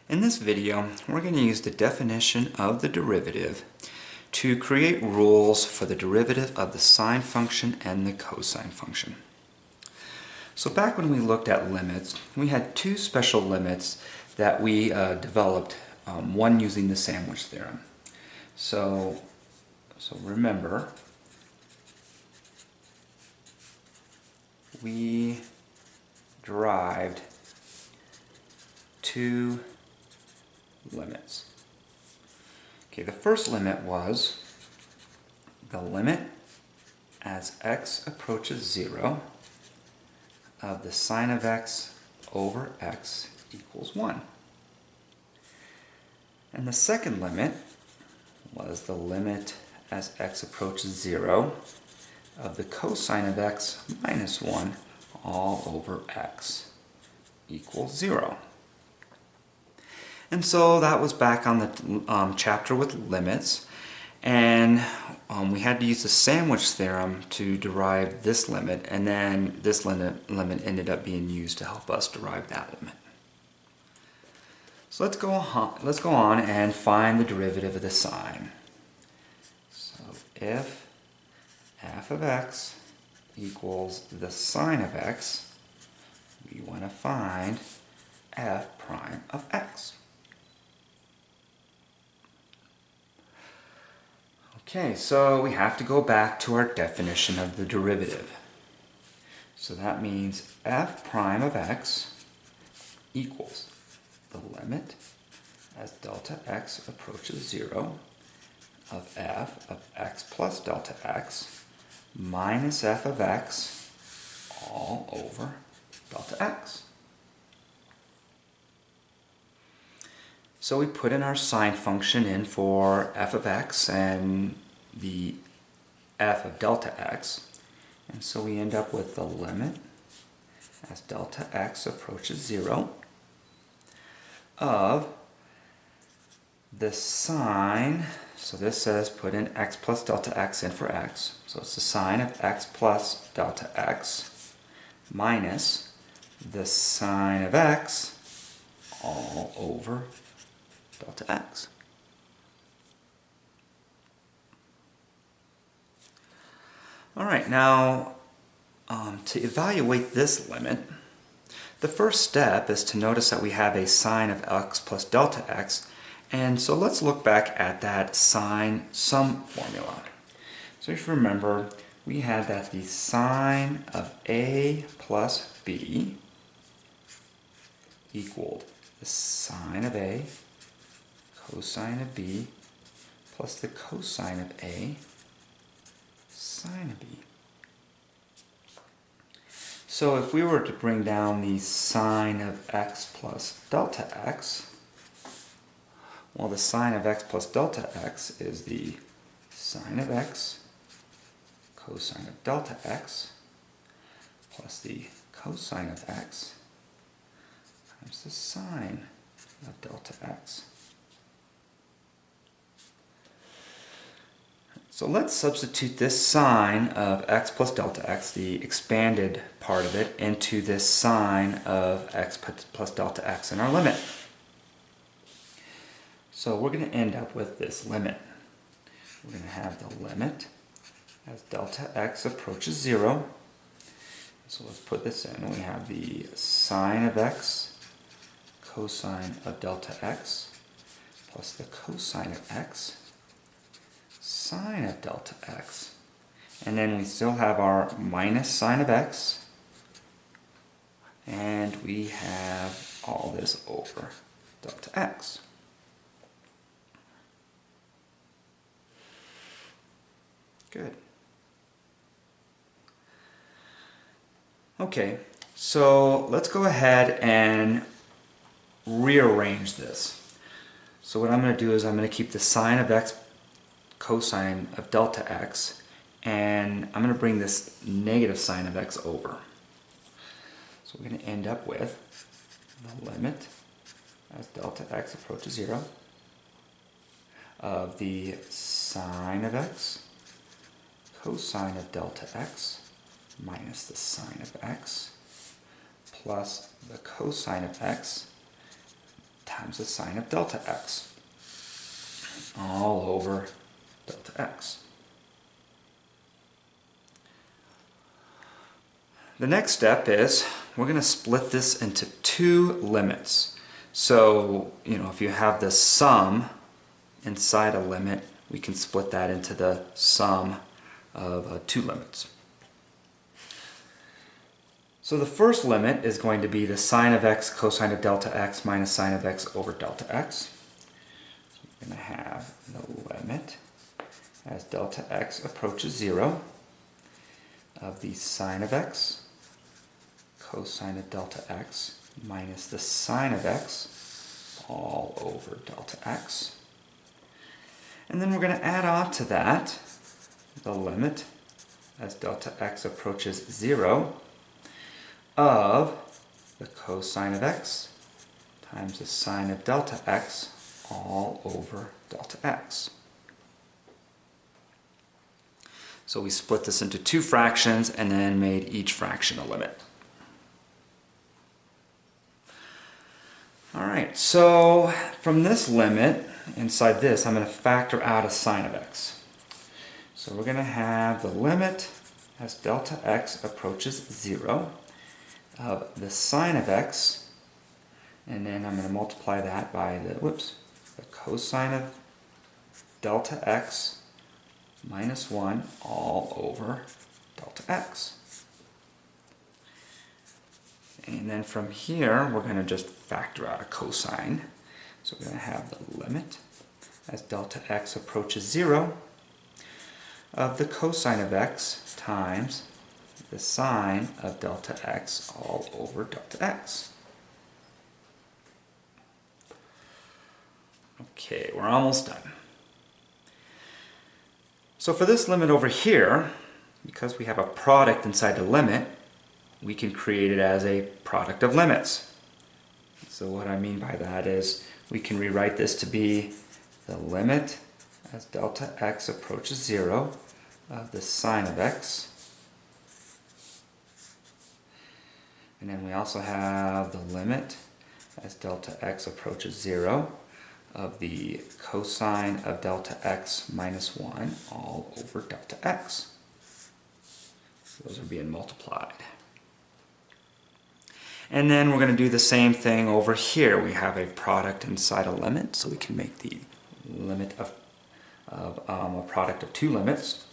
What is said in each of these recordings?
In this video, we're going to use the definition of the derivative to create rules for the derivative of the sine function and the cosine function. So back when we looked at limits, we had two special limits that we developed, one using the sandwich theorem. So remember, we derived two limits. Okay, the first limit was the limit as x approaches 0 of the sine of x over x equals 1. And the second limit was the limit as x approaches 0 of the cosine of x minus 1 all over x equals 0. And so that was back on the chapter with limits, and we had to use the sandwich theorem to derive this limit, and then this limit ended up being used to help us derive that limit. So let's go on and find the derivative of the sine. So if f of x equals the sine of x, we want to find f prime of x. Okay, so we have to go back to our definition of the derivative. So that means f prime of x equals the limit as delta x approaches 0 of f of x plus delta x minus f of x all over delta x. So we put in our sine function in for f of x and the f of delta x, and so we end up with the limit as delta x approaches 0 of the sine, so this says put in x plus delta x in for x, so it's the sine of x plus delta x minus the sine of x all over delta x. Alright, now to evaluate this limit, the first step is to notice that we have a sine of x plus delta x, and so let's look back at that sine sum formula. So if you remember, we had that the sine of a plus b equaled the sine of a cosine of b plus the cosine of a sine of b. So if we were to bring down the sine of x plus delta x, well, the sine of x plus delta x is the sine of x cosine of delta x plus the cosine of x times the sine of delta x. So let's substitute this sine of x plus delta x, the expanded part of it, into this sine of x plus delta x in our limit. So we're going to end up with this limit. We're going to have the limit as delta x approaches 0. So let's put this in. We have the sine of x cosine of delta x plus the cosine of x sine of delta x, and then we still have our minus sine of x, and we have all this over delta x. Good. Okay, so let's go ahead and rearrange this. So what I'm going to do is I'm going to keep the sine of x cosine of delta x, and I'm going to bring this negative sine of x over. So we're going to end up with the limit as delta x approaches 0 of the sine of x cosine of delta x minus the sine of x plus the cosine of x times the sine of delta x, all over delta x. The next step is we're going to split this into two limits. So, if you have the sum inside a limit, we can split that into the sum of two limits. So the first limit is going to be the sine of x cosine of delta x minus sine of x over delta x. So we're going to have the limit as delta x approaches 0 of the sine of x cosine of delta x minus the sine of x all over delta x. And then we're going to add on to that the limit as delta x approaches 0 of the cosine of x times the sine of delta x all over delta x. So we split this into two fractions and then made each fraction a limit. Alright, so from this limit, inside this, I'm going to factor out a sine of x. So we're going to have the limit as delta x approaches 0 of the sine of x, and then I'm going to multiply that by the cosine of delta x minus 1 all over delta x. And then from here, we're going to just factor out a cosine. So we're going to have the limit as delta x approaches 0 of the cosine of x times the sine of delta x all over delta x. Okay, we're almost done. So for this limit over here, because we have a product inside the limit, we can create it as a product of limits. So what I mean by that is we can rewrite this to be the limit as delta x approaches 0 of the sine of x. And then we also have the limit as delta x approaches 0 of the cosine of delta x minus 1 all over delta x. Those are being multiplied. And then we're going to do the same thing over here. We have a product inside a limit, so we can make the limit of a product of two limits.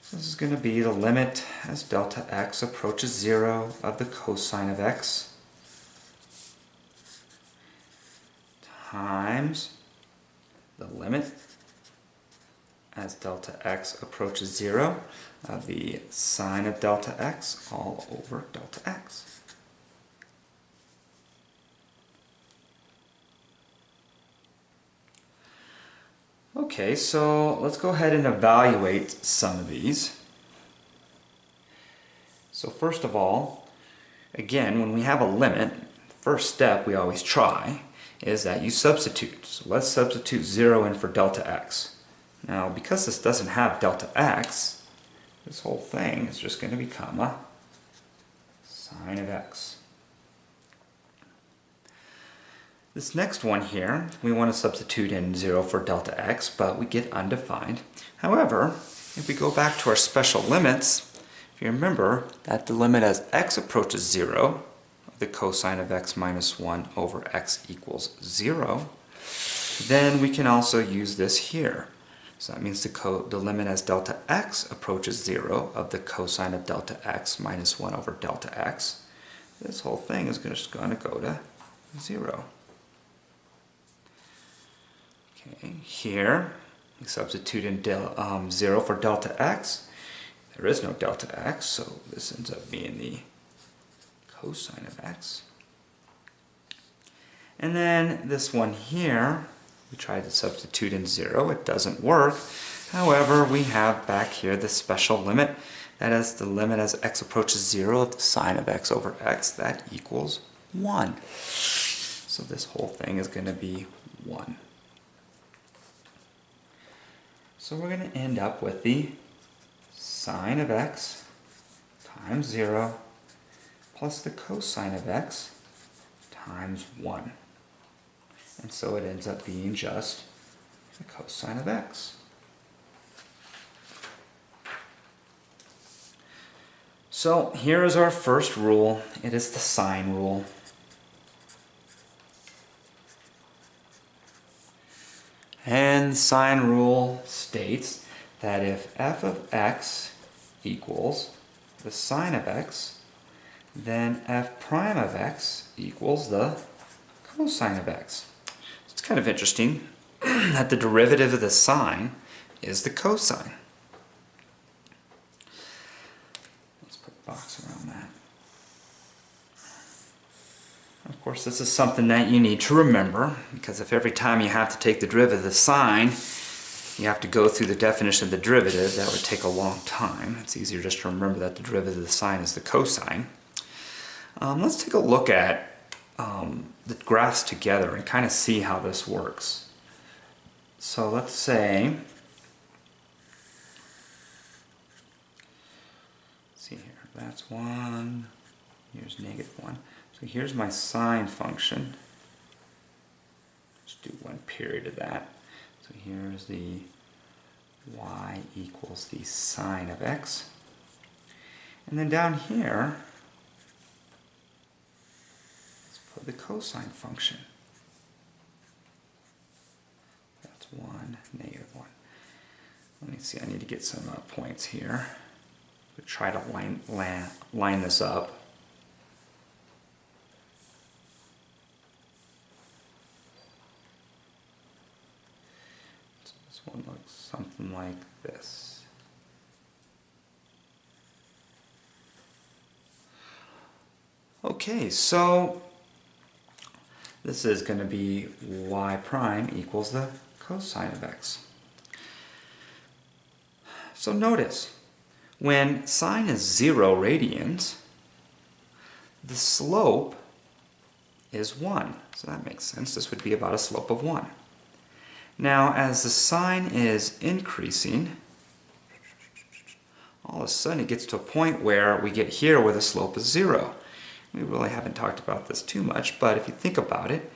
So this is going to be the limit as delta x approaches 0 of the cosine of x times the limit as delta x approaches 0 of the sine of delta x all over delta x. Okay, so let's go ahead and evaluate some of these. So first of all, again, when we have a limit, the first step we always try is that you substitute. So let's substitute 0 in for delta x. Now, because this doesn't have delta x, this whole thing is just going to become a sine of x. This next one here, we want to substitute in 0 for delta x, but we get undefined. However, if we go back to our special limits, if you remember that the limit as x approaches 0, the cosine of x minus 1 over x equals 0, then we can also use this here. So that means the limit as delta x approaches 0 of the cosine of delta x minus 1 over delta x. This whole thing is just going to go to 0. Okay, here we substitute in 0 for delta x. There is no delta x, so this ends up being the cosine of x. And then this one here, we try to substitute in 0. It doesn't work. However, we have back here the special limit. That is the limit as x approaches 0 of the sine of x over x. That equals 1. So this whole thing is going to be 1. So we're going to end up with the sine of x times 0 plus the cosine of x times 1. And so it ends up being just the cosine of x. So here is our first rule. It is the sine rule. And the sine rule states that if f of x equals the sine of x, then f prime of x equals the cosine of x. It's kind of interesting that the derivative of the sine is the cosine. Let's put a box around that. Of course, this is something that you need to remember, because if every time you have to take the derivative of the sine, you have to go through the definition of the derivative, that would take a long time. It's easier just to remember that the derivative of the sine is the cosine. Let's take a look at the graphs together and kind of see how this works. So let's say, let's see here, that's 1, here's -1. So here's my sine function. Let's do one period of that. So here's the y equals the sine of x. And then down here, let's put the cosine function. That's 1, -1. Let me see, I need to get some points here to try to line this up. One looks something like this. Okay, so this is going to be y prime equals the cosine of x. So notice, when sine is 0 radians, the slope is 1. So that makes sense. This would be about a slope of 1. Now, as the sine is increasing, all of a sudden it gets to a point where we get here where the slope is 0. We really haven't talked about this too much, but if you think about it,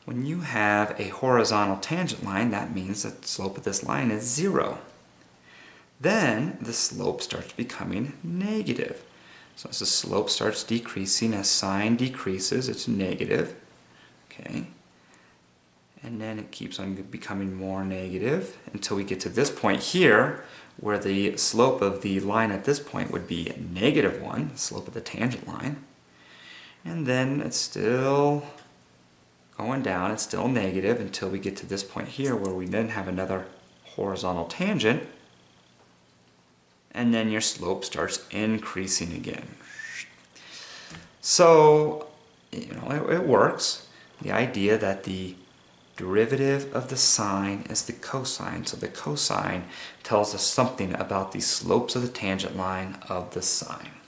when you have a horizontal tangent line, that means that the slope of this line is 0. Then the slope starts becoming negative. So as the slope starts decreasing, as sine decreases, it's negative. Okay. And then it keeps on becoming more negative until we get to this point here, where the slope of the line at this point would be -1, the slope of the tangent line. And then it's still going down, it's still negative until we get to this point here, where we then have another horizontal tangent. And then your slope starts increasing again. So, you know, it works. The idea that the derivative of the sine is the cosine, so the cosine tells us something about the slopes of the tangent line of the sine.